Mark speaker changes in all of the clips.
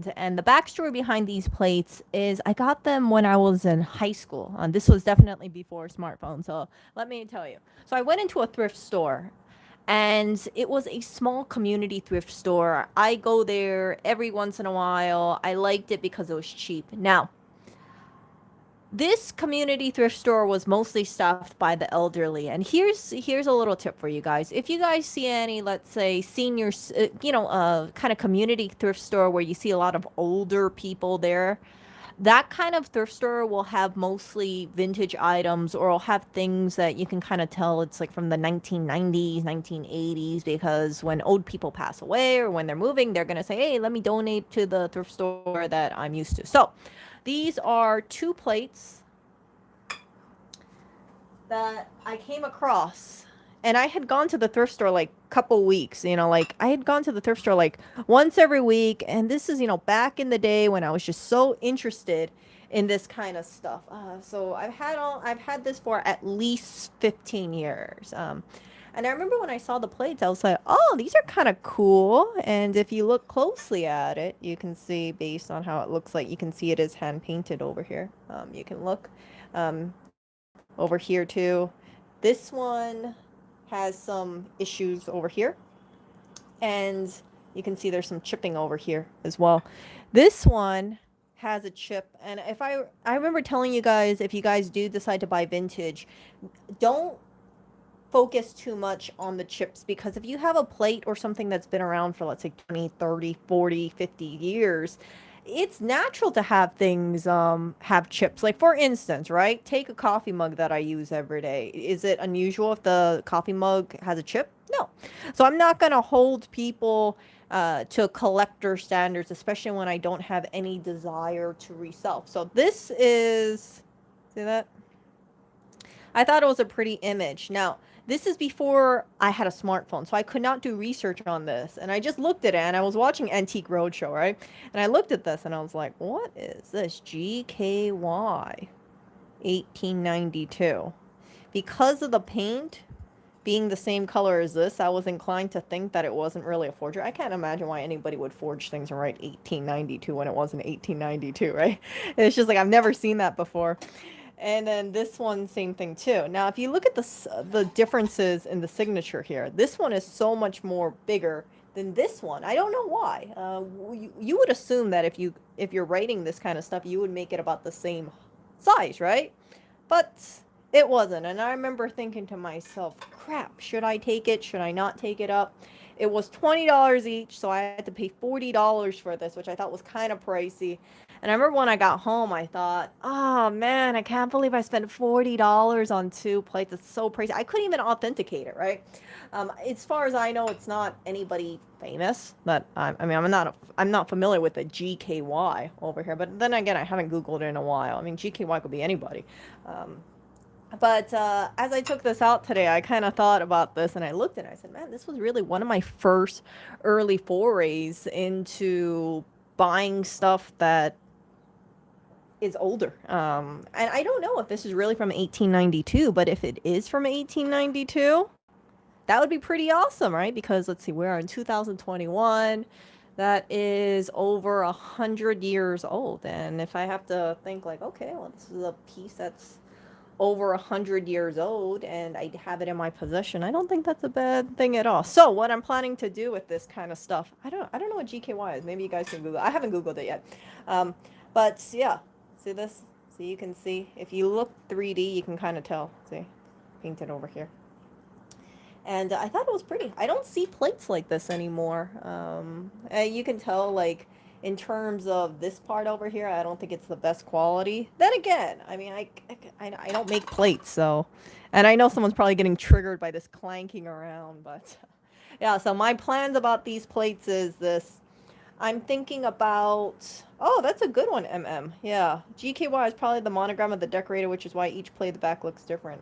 Speaker 1: found. And the backstory behind these plates is I got them when I was in high school. This was definitely before smartphones. So let me tell you. So I went into a thrift store, and it was a small community thrift store. I go there every once in a while. I liked it because it was cheap. Now, this community thrift store was mostly staffed by the elderly, and here's a little tip for you guys. If you guys see any, let's say, seniors, kind of community thrift store where you see a lot of older people there, that kind of thrift store will have mostly vintage items, or will have things that you can kind of tell it's like from the 1990s, 1980s, because when old people pass away or when they're moving, they're going to say, hey, let me donate to the thrift store that I'm used to. So these are two plates that I came across. And I had gone to the thrift store like couple weeks, like I had gone to the thrift store like once every week. And this is, back in the day when I was just so interested in this kind of stuff. So I've had this for at least 15 years. And I remember when I saw the plates, I was like, oh, these are kind of cool. And if you look closely at it, you can see, based on how it looks like, you can see it is hand painted over here. You can look over here too. This one has some issues over here. And you can see there's some chipping over here as well. This one has a chip. And if I remember telling you guys, if you guys do decide to buy vintage, don't focus too much on the chips, because if you have a plate or something that's been around for, let's say, 20, 30, 40, 50 years, it's natural to have things have chips. Like, for instance, right, take a coffee mug that I use every day. Is it unusual if the coffee mug has a chip? No. So I'm not going to hold people to collector standards, especially when I don't have any desire to resell. So this is, see that? I thought it was a pretty image. Now, this is before I had a smartphone, so I could not do research on this. And I just looked at it, and I was watching Antique Roadshow, right? And I looked at this, and I was like, what is this? GKY 1892. Because of the paint being the same color as this, I was inclined to think that it wasn't really a forgery. I can't imagine why anybody would forge things and write 1892 when it wasn't 1892, right? It's just like, I've never seen that before. And then this one, same thing too. Now, if you look at the differences in the signature here, this one is so much more bigger than this one. I don't know why. You would assume that if you're writing this kind of stuff, you would make it about the same size, right? But it wasn't. And I remember thinking to myself, crap, should I take it? Should I not take it up? It was $20 each, so I had to pay $40 for this, which I thought was kind of pricey. And I remember when I got home, I thought, oh man, I can't believe I spent $40 on two plates. It's so pricey. I couldn't even authenticate it, right? As far as I know, it's not anybody famous. But I'm not familiar with the GKY over here. But then again, I haven't Googled it in a while. I mean, GKY could be anybody. But as I took this out today, I kind of thought about this, and I looked at it, and I said, man, this was really one of my first early forays into buying stuff that is older. And I don't know if this is really from 1892, but if it is from 1892, that would be pretty awesome, right? Because let's see, we're in 2021. That is over 100 years old. And if I have to think like, okay, well, this is a piece that's over 100 years old and I have it in my possession, I don't think that's a bad thing at all. So what I'm planning to do with this kind of stuff, I don't know what GKY is. Maybe you guys can Google. I haven't Googled it yet. But yeah, see this? So you can see, if you look 3D, you can kind of tell. See, painted over here. And I thought it was pretty. I don't see plates like this anymore. You can tell, like, in terms of this part over here, I don't think it's the best quality. Then again, I mean, I don't make plates, so. And I know someone's probably getting triggered by this clanking around, but. Yeah, so my plans about these plates is this. I'm thinking about, oh, that's a good one, MM. Yeah, GKY is probably the monogram of the decorator, which is why each plate, the back looks different.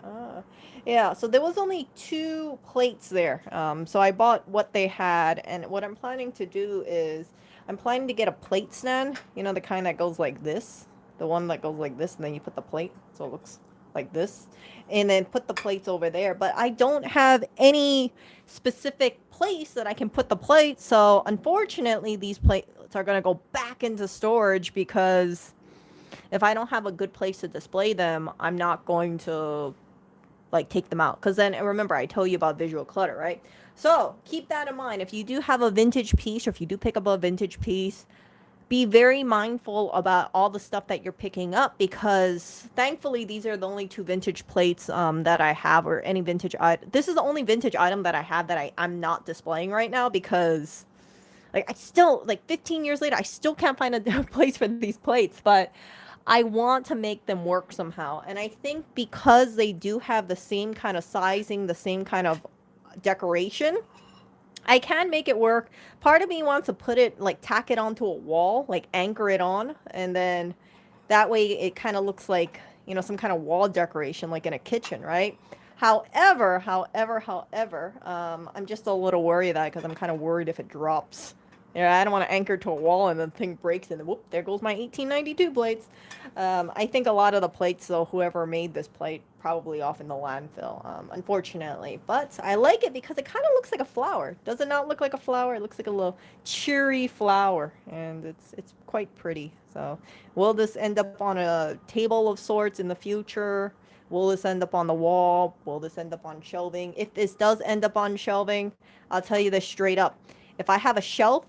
Speaker 1: Yeah, so there was only 2 plates there. So I bought what they had, and what I'm planning to do is, I'm planning to get a plate stand, you know, the kind that goes like this, the one that goes like this, and then you put the plate, so it looks like this, and then put the plates over there. But I don't have any specific place that I can put the plates, so unfortunately these plates are going to go back back into storage because if I don't have a good place to display them, I'm not going to like take them out. Because then, remember, I told you about visual clutter, right? So keep that in mind. If you do have a vintage piece, or if you do pick up a vintage piece, be very mindful about all the stuff that you're picking up, because thankfully these are the only two vintage plates that I have, or any vintage item. This is the only vintage item that I have that I'm not displaying right now, because like I still, like 15 years later, I still can't find a place for these plates, but I want to make them work somehow. And I think because they do have the same kind of sizing, the same kind of decoration, I can make it work. Part of me wants to put it, like tack it onto a wall, like anchor it on, and then that way it kind of looks like, you know, some kind of wall decoration, like in a kitchen, right? However, I'm just a little worried of that, because I'm kind of worried if it drops. Yeah, I don't want to anchor to a wall and the thing breaks and whoop, there goes my 1892 plates. I think a lot of the plates, though, whoever made this plate, probably off in the landfill, unfortunately. But I like it because it kind of looks like a flower. Does it not look like a flower? It looks like a little cheery flower, and it's quite pretty. So will this end up on a table of sorts in the future? Will this end up on the wall? Will this end up on shelving? If this does end up on shelving, I'll tell you this straight up. If I have a shelf,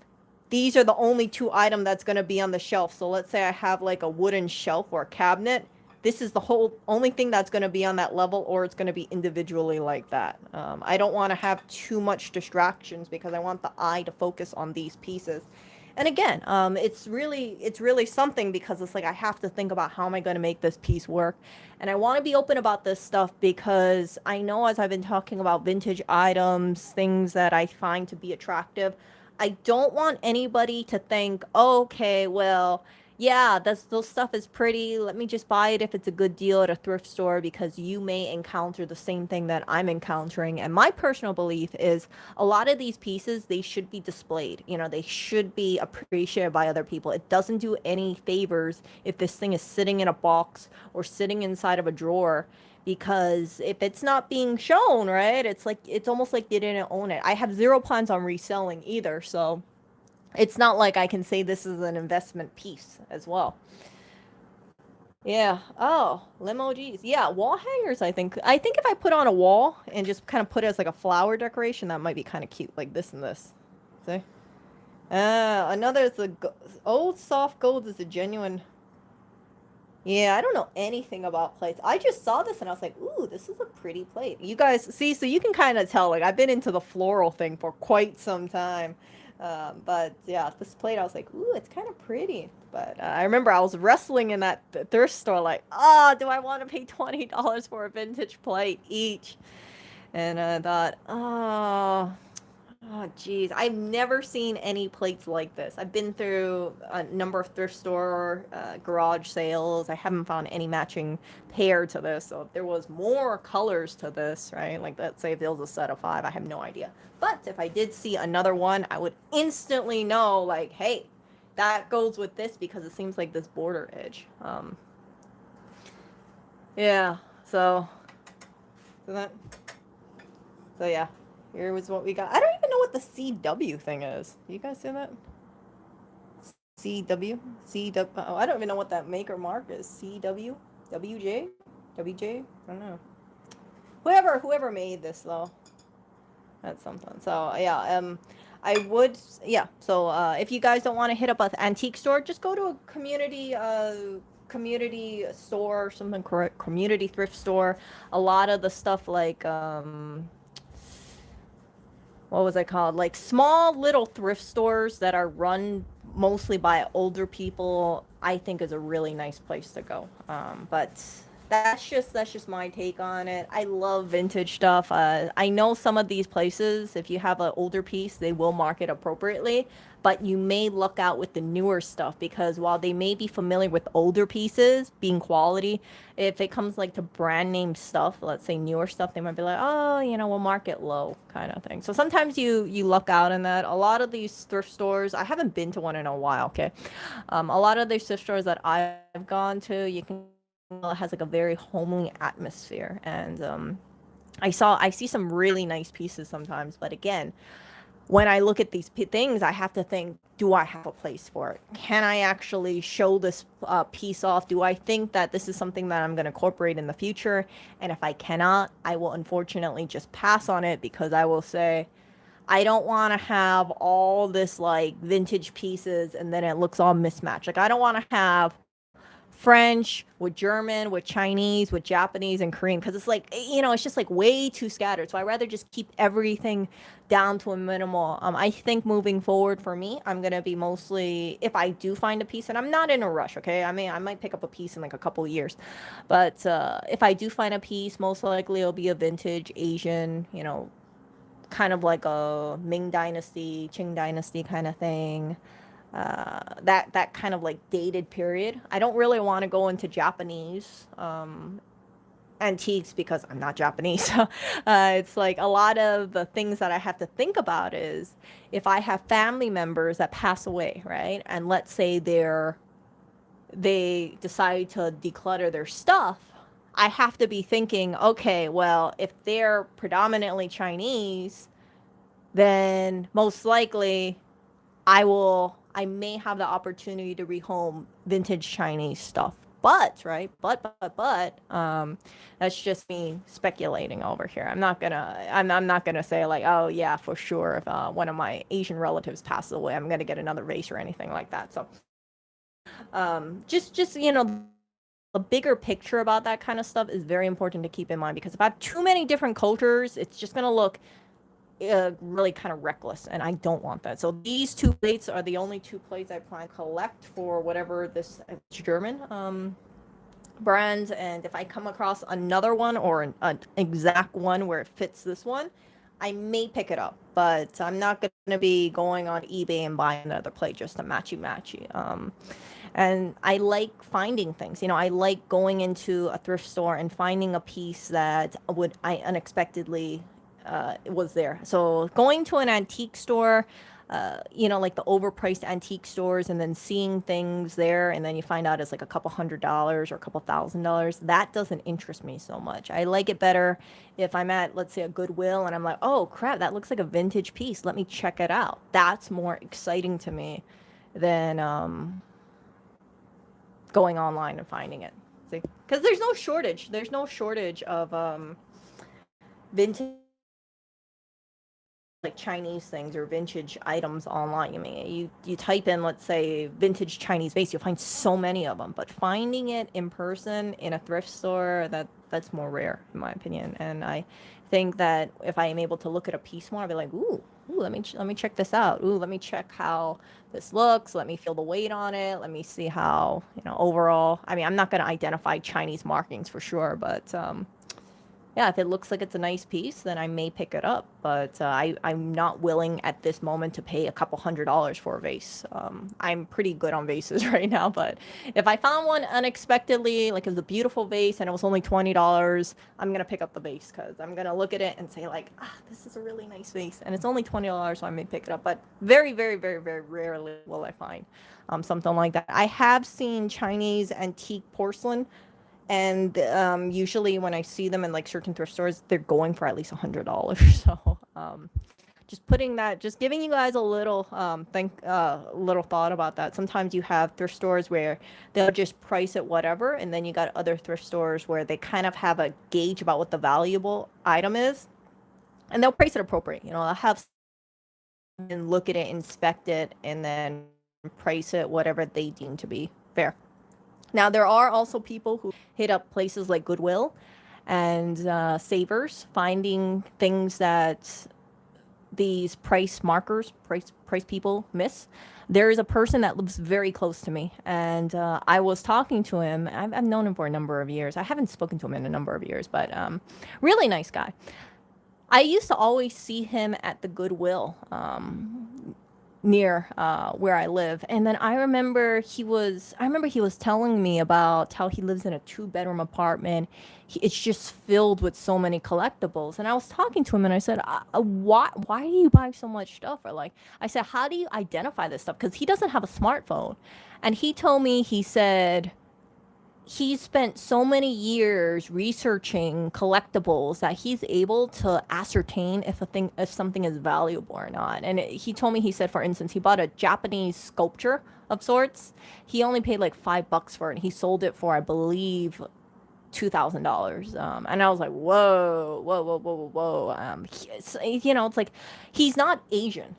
Speaker 1: these are the only two items that's going to be on the shelf. So let's say I have like a wooden shelf or a cabinet. This is the whole only thing that's going to be on that level, or it's going to be individually like that. I don't want to have too much distractions, because I want the eye to focus on these pieces. And again, it's really something, because it's like I have to think about how am I going to make this piece work. And I want to be open about this stuff, because I know, as I've been talking about vintage items, things that I find to be attractive, I don't want anybody to think, oh, okay, well, yeah, those stuff is pretty. Let me just buy it if it's a good deal at a thrift store, because you may encounter the same thing that I'm encountering. And my personal belief is a lot of these pieces, they should be displayed. You know, they should be appreciated by other people. It doesn't do any favors if this thing is sitting in a box or sitting inside of a drawer, because if it's not being shown, right, it's like, it's almost like you didn't own it. I have zero plans on reselling either, so it's not like I can say this is an investment piece as well. Yeah. Oh, limo G's. Yeah, wall hangers, I think if I put on a wall and just kind of put it as like a flower decoration, that might be kind of cute, like this and this. See? Another is the old soft gold is a genuine. Yeah, I don't know anything about plates. I just saw this and I was like, ooh, this is a pretty plate. You guys see, so you can kind of tell, like, I've been into the floral thing for quite some time. But yeah, this plate, I was like, ooh, it's kind of pretty. But I remember I was wrestling in that thrift store, like, oh, do I want to pay $20 for a vintage plate each? And I thought, oh, geez. I've never seen any plates like this. I've been through a number of thrift store, garage sales. I haven't found any matching pair to this. So if there was more colors to this, right? Like, let's say if there was a set of 5, I have no idea. But if I did see another one, I would instantly know, like, hey, that goes with this, because it seems like this border edge. Yeah. So that. So yeah. Here was what we got. I don't even know what the CW thing is. You guys see that? CW? CW? Oh, I don't even know what that maker mark is. CW? WJ? WJ? I don't know. Whoever made this, though. That's something. So, yeah, I would, yeah. So, if you guys don't want to hit up an antique store, just go to a community store or something, community thrift store. A lot of the stuff like, what was it called? Like small little thrift stores that are run mostly by older people, I think is a really nice place to go. But that's just my take on it. I love vintage stuff. I know some of these places, if you have an older piece, they will market appropriately, but you may look out with the newer stuff, because while they may be familiar with older pieces being quality, if it comes like to brand name stuff, let's say newer stuff, they might be like, oh, you know, we'll market low kind of thing. So sometimes you luck out in that. A lot of these thrift stores, I haven't been to one in a while, okay? A lot of these thrift stores that I've gone to, you can, it has like a very homely atmosphere, and I see some really nice pieces sometimes, but again, when I look at these things, I have to think, do I have a place for it? Can I actually show this piece off? Do I think that this is something that I'm going to incorporate in the future? And if I cannot, I will unfortunately just pass on it, because I will say, I don't want to have all this like vintage pieces and then it looks all mismatched. Like, I don't want to have French with German with Chinese with Japanese and Korean, because it's like, it's just like way too scattered. So I rather just keep everything down to a minimal. I think moving forward for me, I'm gonna be mostly, if I do find a piece, and I'm not in a rush, okay, I might pick up a piece in like a couple of years, but if I do find a piece, most likely it'll be a vintage Asian, kind of like a Ming Dynasty, Qing Dynasty kind of thing. That kind of like dated period. I don't really want to go into Japanese antiques, because I'm not Japanese. It's like a lot of the things that I have to think about is, if I have family members that pass away, right? And let's say they decide to declutter their stuff, I have to be thinking, okay, well, if they're predominantly Chinese, then most likely I may have the opportunity to rehome vintage Chinese stuff. But, right, that's just me speculating over here. I'm not gonna say like, oh yeah, for sure, if one of my Asian relatives passes away, I'm gonna get another vase or anything like that. So, just the bigger picture about that kind of stuff is very important to keep in mind, because if I have too many different cultures, it's just gonna look really kind of reckless, and I don't want that. So these two plates are the only two plates I plan to collect for whatever this German brand, and if I come across another one or an exact one where it fits this one, I may pick it up, but I'm not going to be going on eBay and buying another plate just to matchy. And I like finding things. I like going into a thrift store and finding a piece that I unexpectedly was there. So going to an antique store, like the overpriced antique stores, and then seeing things there, and then you find out it's like a couple $100s or a couple $1,000s, that doesn't interest me so much. I like it better if I'm at, let's say, a Goodwill, and I'm like, oh crap, that looks like a vintage piece. Let me check it out. That's more exciting to me than going online and finding it. See, because there's no shortage. There's no shortage of vintage, like Chinese things or vintage items online. I mean, you type in, let's say, vintage Chinese vase, you'll find so many of them. But finding it in person in a thrift store, that's more rare, in my opinion. And I think that if I am able to look at a piece more, I'll be like, ooh, let me check this out. Ooh, let me check how this looks. Let me feel the weight on it. Let me see how, overall. I mean, I'm not going to identify Chinese markings for sure, but yeah, if it looks like it's a nice piece, then I may pick it up. But I'm not willing at this moment to pay a couple $100s for a vase. I'm pretty good on vases right now, but if I found one unexpectedly, like it was a beautiful vase and it was only $20, I'm going to pick up the vase, because I'm going to look at it and say like, this is a really nice vase. And it's only $20, so I may pick it up. But very, very, very, very rarely will I find something like that. I have seen Chinese antique porcelain, and usually when I see them in like certain thrift stores, they're going for at least $100. So just giving you guys a little little thought about that. Sometimes you have thrift stores where they'll just price it whatever, and then you got other thrift stores where they kind of have a gauge about what the valuable item is, and they'll price it appropriate. They'll have and look at it, inspect it, and then price it whatever they deem to be fair. Now, there are also people who hit up places like Goodwill and Savers, finding things that these price people miss. There is a person that lives very close to me, and I was talking to him. I've known him for a number of years. I haven't spoken to him in a number of years, but really nice guy. I used to always see him at the Goodwill near where I live. And then I remember he was telling me about how he lives in a 2-bedroom apartment. It's just filled with so many collectibles. And I was talking to him and I said, why do you buy so much stuff? Or like, I said, how do you identify this stuff? Because he doesn't have a smartphone. And he told me, he said, he spent so many years researching collectibles that he's able to ascertain if something is valuable or not. And he told me, he said, for instance, he bought a Japanese sculpture of sorts. He only paid like $5 for it. He sold it for, I believe, $2,000. And I was like, whoa, whoa, whoa, whoa, whoa, whoa. It's like he's not Asian.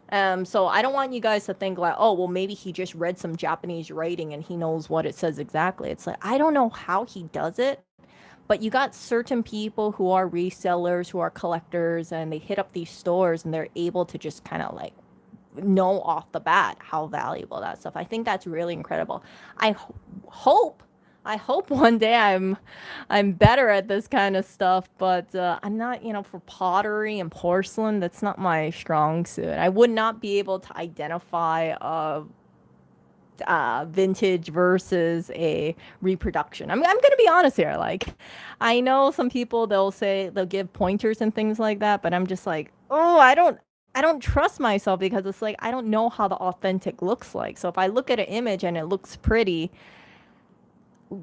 Speaker 1: So I don't want you guys to think like, oh, well, maybe he just read some Japanese writing and he knows what it says exactly. It's like, I don't know how he does it, but you got certain people who are resellers, who are collectors, and they hit up these stores and they're able to just kind of like know off the bat how valuable that stuff. I think that's really incredible. I hope I hope one day I'm better at this kind of stuff, but I'm not, for pottery and porcelain, that's not my strong suit. I would not be able to identify vintage versus a reproduction. I'm going to be honest here. Like, I know some people, they'll give pointers and things like that, but I'm just like, oh, I don't trust myself because it's like I don't know how the authentic looks like. So if I look at an image and it looks pretty,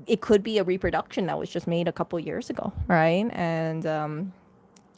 Speaker 1: it could be a reproduction that was just made a couple years ago, right? And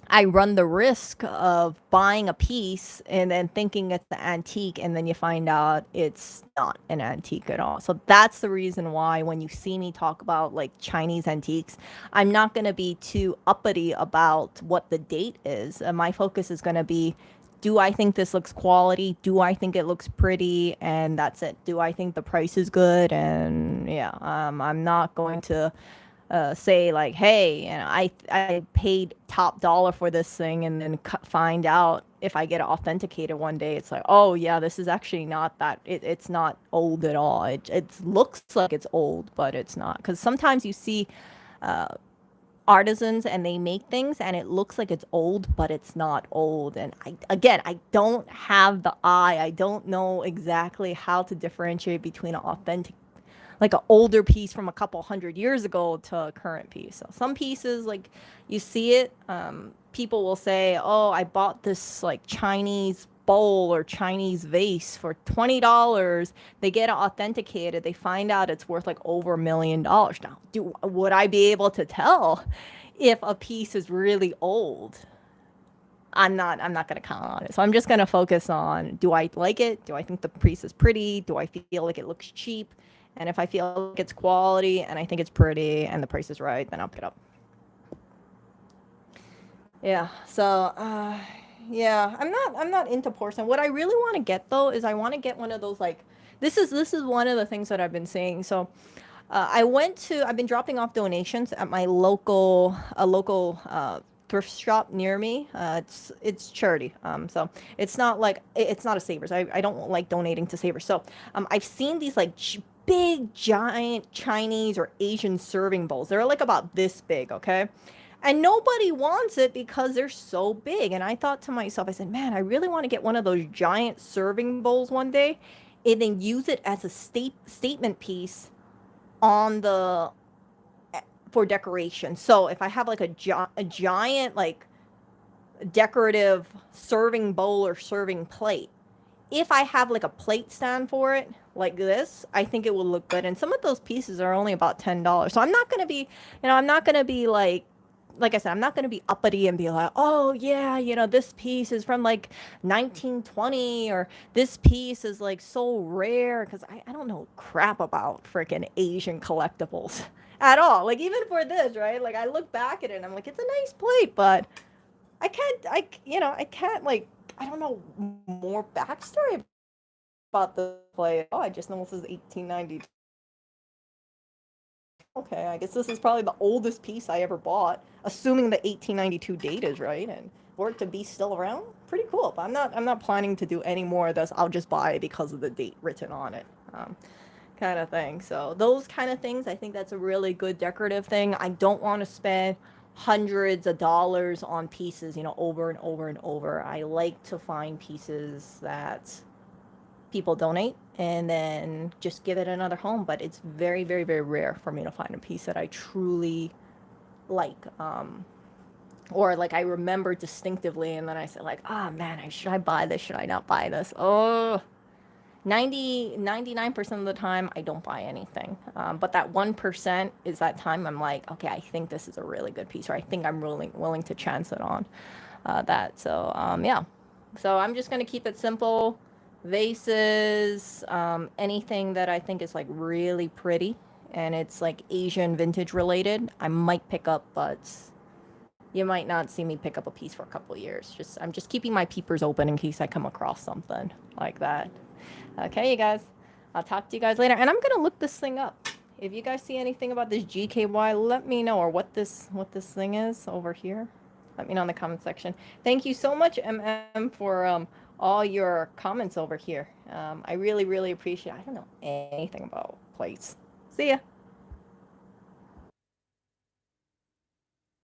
Speaker 1: I run the risk of buying a piece and then thinking it's an antique, and then you find out it's not an antique at all. So that's the reason why when you see me talk about like Chinese antiques, I'm not going to be too uppity about what the date is. My focus is going to be, do I think this looks quality? Do I think it looks pretty? And that's it. Do I think the price is good? And yeah, I'm not going to say like, hey, I paid top dollar for this thing, and then find out if I get it authenticated one day, it's like, oh yeah, this is actually not that. It's not old at all. It looks like it's old, but it's not. Because sometimes you see artisans and they make things and it looks like it's old, but it's not old. And I don't have the eye. I don't know exactly how to differentiate between an authentic, like an older piece from a couple hundred years ago to a current piece. So some pieces, like you see it, people will say, "Oh, I bought this like Chinese bowl or Chinese vase for $20." They get it authenticated. They find out it's worth like over $1 million. Now, would I be able to tell if a piece is really old? I'm not going to count on it. So I'm just going to focus on, do I like it? Do I think the piece is pretty? Do I feel like it looks cheap? And if I feel like it's quality and I think it's pretty and the price is right, then I'll pick it up. Yeah. So, yeah, I'm not into porcelain. What I really want to get though is I want to get one of those, like, this is one of the things that I've been saying. So, I've been dropping off donations at my local thrift shop near me. It's charity. So it's not like, it's not a Savers. I don't like donating to Savers. So I've seen these like big giant Chinese or Asian serving bowls. They're like about this big, okay? And nobody wants it because they're so big. And I thought to myself, I said, man, I really want to get one of those giant serving bowls one day and then use it as a statement piece on the for decoration. So if I have like a giant like decorative serving bowl or serving plate, if I have like a plate stand for it like this, I think it will look good. And some of those pieces are only about $10. So I'm not going to be, I'm not going to be like I said, I'm not going to be uppity and be like, oh yeah, this piece is from like 1920, or this piece is like so rare, because I don't know crap about freaking Asian collectibles at all. Like even for this, right? Like I look back at it and I'm like, it's a nice plate, but I can't like, I don't know more backstory about the plate. Oh, I just know this is 1892. Okay, I guess this is probably the oldest piece I ever bought, assuming the 1892 date is right, and for it to be still around, pretty cool. But I'm not planning to do any more of this. I'll just buy it because of the date written on it, kind of thing. So those kind of things, I think that's a really good decorative thing. I don't want to spend hundreds of dollars on pieces, over and over and over. I like to find pieces that people donate and then just give it another home. But it's very, very, very rare for me to find a piece that I truly like, or like I remember distinctively, and then I said like, man, should I buy this, should I not buy this? Oh 99% of the time, I don't buy anything. But that 1% is that time I'm like, okay, I think this is a really good piece, or I think I'm really willing to chance it on that. So, yeah. So I'm just going to keep it simple. Vases, anything that I think is like really pretty and it's like Asian vintage related, I might pick up, but you might not see me pick up a piece for a couple years. I'm just keeping my peepers open in case I come across something like that. Okay, you guys. I'll talk to you guys later. And I'm gonna look this thing up. If you guys see anything about this GKY, let me know, or what this thing is over here. Let me know in the comment section. Thank you so much, MM, for all your comments over here. I really, really appreciate it. I don't know anything about plates. See ya.